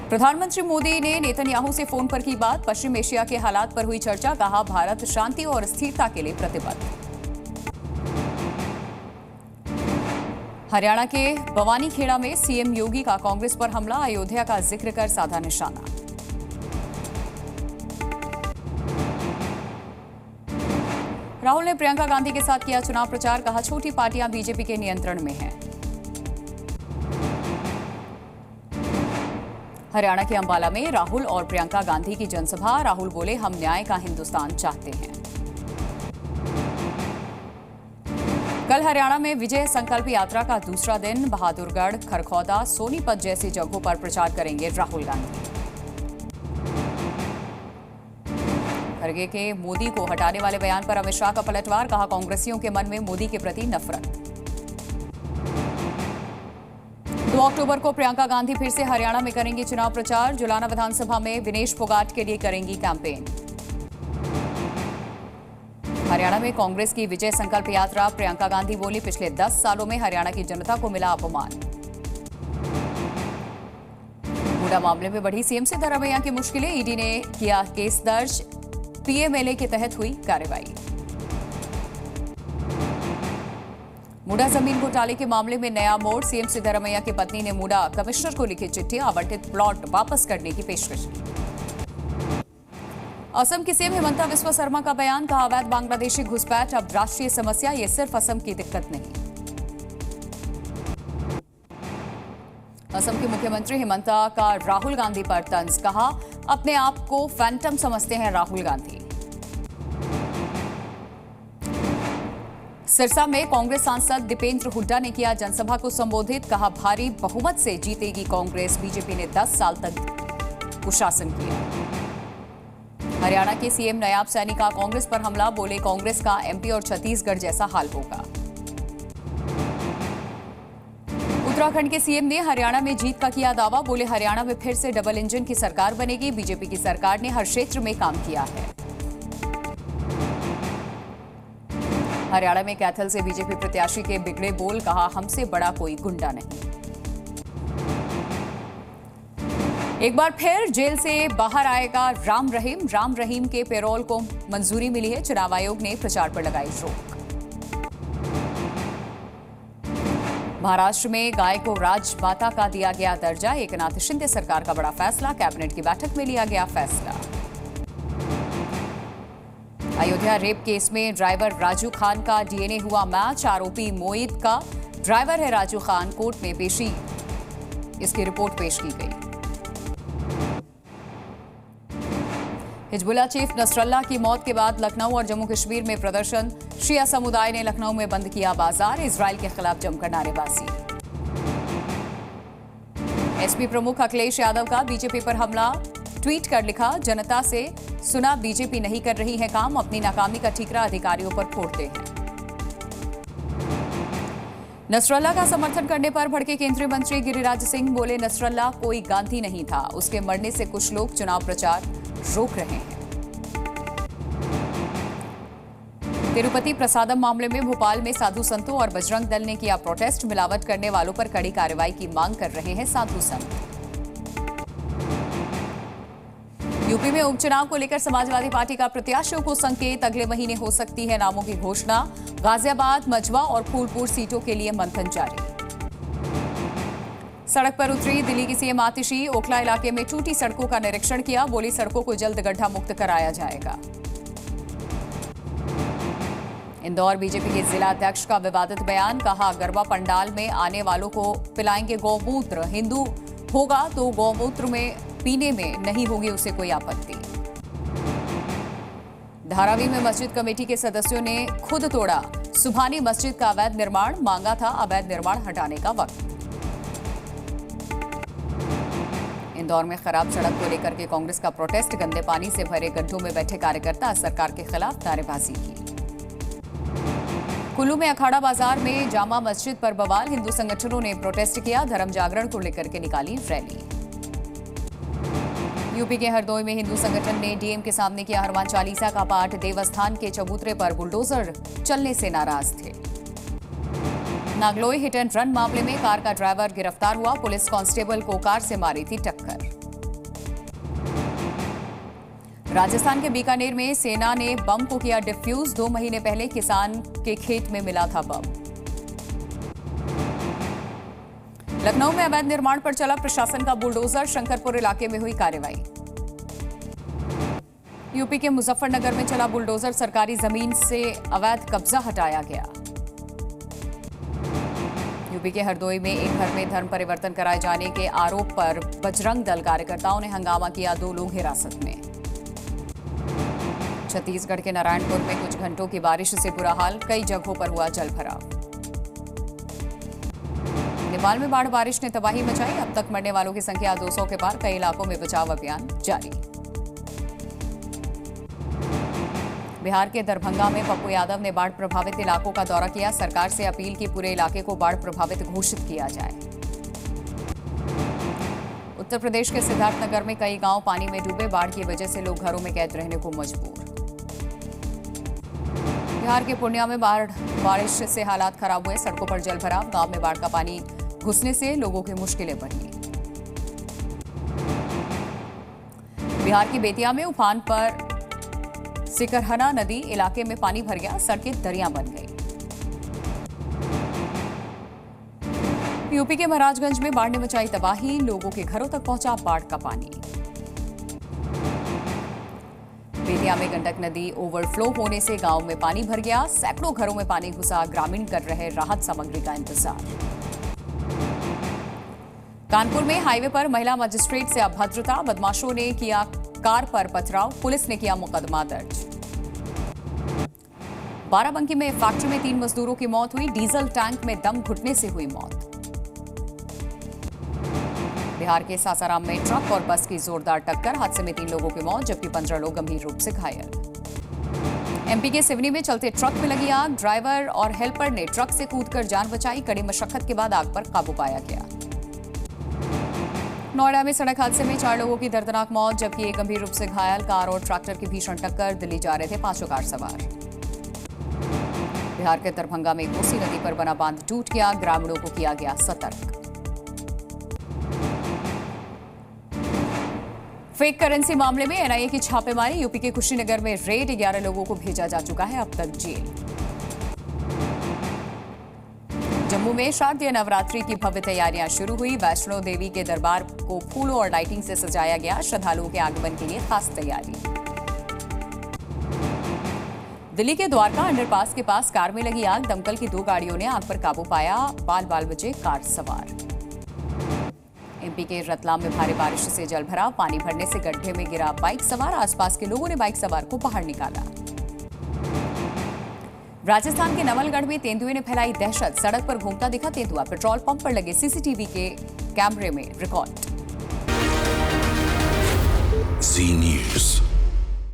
प्रधानमंत्री मोदी ने नेतन्याहू से फोन पर की बात। पश्चिम एशिया के हालात पर हुई चर्चा। कहा, भारत शांति और स्थिरता के लिए प्रतिबद्ध। हरियाणा के बवानीखेड़ा में सीएम योगी का कांग्रेस पर हमला। अयोध्या का जिक्र कर साधा निशाना। राहुल ने प्रियंका गांधी के साथ किया चुनाव प्रचार। कहा, छोटी पार्टियां बीजेपी के नियंत्रण में हैं। हरियाणा के अंबाला में राहुल और प्रियंका गांधी की जनसभा। राहुल बोले, हम न्याय का हिंदुस्तान चाहते हैं। कल हरियाणा में विजय संकल्प यात्रा का दूसरा दिन। बहादुरगढ़, खरखौदा, सोनीपत जैसी जगहों पर प्रचार करेंगे राहुल गांधी। खड़गे के मोदी को हटाने वाले बयान पर अमित शाह का पलटवार। कहा, कांग्रेसियों के मन में मोदी के प्रति नफरत। 2 अक्टूबर को प्रियंका गांधी फिर से हरियाणा में करेंगी चुनाव प्रचार। जुलाना विधानसभा में विनेश फोगाट के लिए करेंगी कैंपेन। हरियाणा में कांग्रेस की विजय संकल्प यात्रा। प्रियंका गांधी बोली, पिछले 10 सालों में हरियाणा की जनता को मिला अपमान। हूडा मामले में बढ़ी सीएम सिद्धारमैया की मुश्किलें। ईडी ने किया केस दर्ज। पीएमएलए के तहत हुई कार्रवाई। मूडा जमीन घोटाले के मामले में नया मोड़। सीएम सिद्धारमैया की पत्नी ने मूडा कमिश्नर को लिखी चिट्ठी। आवंटित प्लॉट वापस करने की पेशकश की। असम की सीएम हिमंता बिस्वा शर्मा का बयान। कहा, अवैध बांग्लादेशी घुसपैठ अब राष्ट्रीय समस्या। ये सिर्फ असम की दिक्कत नहीं। असम के मुख्यमंत्री हिमंता का राहुल गांधी पर तंज। कहा, अपने आप को फैंटम समझते हैं राहुल गांधी। सिरसा में कांग्रेस सांसद दीपेंद्र हुड्डा ने किया जनसभा को संबोधित। कहा, भारी बहुमत से जीतेगी कांग्रेस। बीजेपी ने 10 साल तक कुशासन किया। हरियाणा के सीएम नायब सैनी का कांग्रेस पर हमला। बोले, कांग्रेस का एमपी और छत्तीसगढ़ जैसा हाल होगा। उत्तराखंड के सीएम ने हरियाणा में जीत का किया दावा। बोले, हरियाणा में फिर से डबल इंजन की सरकार बनेगी। बीजेपी की सरकार ने हर क्षेत्र में काम किया है। हरियाणा में कैथल से बीजेपी प्रत्याशी के बिगड़े बोल। कहा, हमसे बड़ा कोई गुंडा नहीं। एक बार फिर जेल से बाहर आएगा राम रहीम। राम रहीम के पेरोल को मंजूरी मिली है। चुनाव आयोग ने प्रचार पर लगाई रोक। महाराष्ट्र में गाय को राजमाता का दिया गया दर्जा। एकनाथ शिंदे सरकार का बड़ा फैसला। कैबिनेट की बैठक में लिया गया फैसला। अयोध्या रेप केस में ड्राइवर राजू खान का डीएनए हुआ मैच। आरोपी मोईद का ड्राइवर है राजू खान। कोर्ट में पेशी इसकी रिपोर्ट पेश की गई। हिजबुल्लाह चीफ नसरल्लाह की मौत के बाद लखनऊ और जम्मू कश्मीर में प्रदर्शन। शिया समुदाय ने लखनऊ में बंद किया बाजार। इजरायल के खिलाफ जमकर नारेबाजी। एसपी प्रमुख अखिलेश यादव का बीजेपी पर हमला। ट्वीट कर लिखा, जनता से सुना बीजेपी नहीं कर रही है काम। अपनी नाकामी का ठीकरा अधिकारियों पर फोड़ते हैं। नसरल्लाह का समर्थन करने पर भड़के केंद्रीय मंत्री गिरिराज सिंह। बोले, नसरल्लाह कोई गांधी नहीं था। उसके मरने से कुछ लोग चुनाव प्रचार रोक रहे हैं। तिरुपति प्रसादम मामले में भोपाल में साधु संतों और बजरंग दल ने किया प्रोटेस्ट। मिलावट करने वालों पर कड़ी कार्रवाई की मांग कर रहे हैं साधु संत। यूपी में उपचुनाव को लेकर समाजवादी पार्टी का प्रत्याशियों को संकेत। अगले महीने हो सकती है नामों की घोषणा। गाजियाबाद, मजवा और फूलपुर सीटों के लिए मंथन जारी। सड़क पर उतरी दिल्ली की सीएम आतिशी। ओखला इलाके में टूटी सड़कों का निरीक्षण किया। बोली, सड़कों को जल्द गड्ढा मुक्त कराया जाएगा। इंदौर बीजेपी के जिला अध्यक्ष का विवादित बयान। कहा, गरबा पंडाल में आने वालों को पिलाएंगे गौमूत्र। हिंदू होगा तो गौमूत्र में पीने में नहीं होगी उसे कोई आपत्ति। धारावी में मस्जिद कमेटी के सदस्यों ने खुद तोड़ा सुभानी मस्जिद का अवैध निर्माण। मांगा था अवैध निर्माण हटाने का वक्त। इंदौर में खराब सड़क को लेकर के कांग्रेस का प्रोटेस्ट। गंदे पानी से भरे गड्ढों में बैठे कार्यकर्ता सरकार के खिलाफ नारेबाजी की। कुल्लू में अखाड़ा बाजार में जामा मस्जिद पर बवाल। हिंदू संगठनों ने प्रोटेस्ट किया। धर्म जागरण को लेकर के निकाली रैली। यूपी के हरदोई में हिंदू संगठन ने डीएम के सामने किया हनुमान चालीसा का पाठ। देवस्थान के चबूतरे पर बुलडोजर चलने से नाराज थे। नागलोई हिट एंड रन मामले में कार का ड्राइवर गिरफ्तार हुआ। पुलिस कांस्टेबल को कार से मारी थी टक्कर। राजस्थान के बीकानेर में सेना ने बम को किया डिफ्यूज। 2 महीने पहले किसान के खेत में मिला था बम। लखनऊ में अवैध निर्माण पर चला प्रशासन का बुलडोजर। शंकरपुर इलाके में हुई कार्रवाई। यूपी के मुजफ्फरनगर में चला बुलडोजर। सरकारी जमीन से अवैध कब्जा हटाया गया। यूपी के हरदोई में एक घर में धर्म परिवर्तन कराए जाने के आरोप पर बजरंग दल कार्यकर्ताओं ने हंगामा किया। 2 लोग हिरासत में। छत्तीसगढ़ के नारायणपुर में कुछ घंटों की बारिश से बुरा हाल। कई जगहों पर हुआ जलभराव। नेपाल में बाढ़ बारिश ने तबाही मचाई। अब तक मरने वालों की संख्या 200 के पार। कई इलाकों में बचाव अभियान जारी। बिहार के दरभंगा में पप्पू यादव ने बाढ़ प्रभावित इलाकों का दौरा किया। सरकार से अपील की पूरे इलाके को बाढ़ प्रभावित घोषित किया जाए। उत्तर प्रदेश के सिद्धार्थनगर में कई गांव पानी में डूबे। बाढ़ की वजह से लोग घरों में कैद रहने को मजबूर। बिहार के पूर्णिया में बाढ़ बारिश से हालात खराब हुए। सड़कों पर जलभराव। गांव में बाढ़ का पानी घुसने से लोगों की मुश्किलें बढ़ी। बिहार की बेतिया में उफान पर सिकरहना नदी इलाके में पानी भर गया। सड़कें दरिया बन गई। यूपी के महाराजगंज में बाढ़ ने मचाई तबाही। लोगों के घरों तक पहुंचा बाढ़ का पानी। बेतिया में गंडक नदी ओवरफ्लो होने से गांव में पानी भर गया। सैकड़ों घरों में पानी घुसा। ग्रामीण कर रहे राहत सामग्री का इंतजार। कानपुर में हाईवे पर महिला मजिस्ट्रेट से अभद्रता। बदमाशों ने किया कार पर पथराव। पुलिस ने किया मुकदमा दर्ज। बाराबंकी में फैक्ट्री में 3 मजदूरों की मौत हुई। डीजल टैंक में दम घुटने से हुई मौत। बिहार के सासाराम में ट्रक और बस की जोरदार टक्कर। हादसे में 3 लोगों की मौत जबकि 15 लोग गंभीर रूप से घायल। एमपी के सिवनी में चलते ट्रक में लगी आग। ड्राइवर और हेल्पर ने ट्रक से कूदकर जान बचाई। कड़ी मशक्कत के बाद आग पर काबू पाया गया। नोएडा में सड़क हादसे में 4 लोगों की दर्दनाक मौत जबकि एक गंभीर रूप से घायल। कार और ट्रैक्टर की भीषण टक्कर। दिल्ली जा रहे थे 5 कार सवार। बिहार के दरभंगा में कोसी नदी पर बना बांध टूट गया। ग्रामीणों को किया गया सतर्क। फेक करेंसी मामले में एनआईए की छापेमारी। यूपी के कुशीनगर में रेड। 11 लोगों को भेजा जा चुका है अब तक जेल। जम्मू में शारदीय नवरात्रि की भव्य तैयारियां शुरू हुई। वैष्णो देवी के दरबार को फूलों और लाइटिंग से सजाया गया। श्रद्धालुओं के आगमन के लिए खास तैयारी। दिल्ली के द्वारका अंडरपास के पास कार में लगी आग। दमकल की 2 गाड़ियों ने आग पर काबू पाया। बाल बचे कार सवार। एमपी के रतलाम में भारी बारिश से जलभराव। पानी भरने से गड्ढे में गिरा बाइक सवार। आसपास के लोगों ने बाइक सवार को बाहर निकाला। राजस्थान के नवलगढ़ में तेंदुए ने फैलाई दहशत। सड़क पर घूमता दिखा तेंदुआ। पेट्रोल पंप पर लगे सीसीटीवी के कैमरे में रिकॉर्ड। Zee News.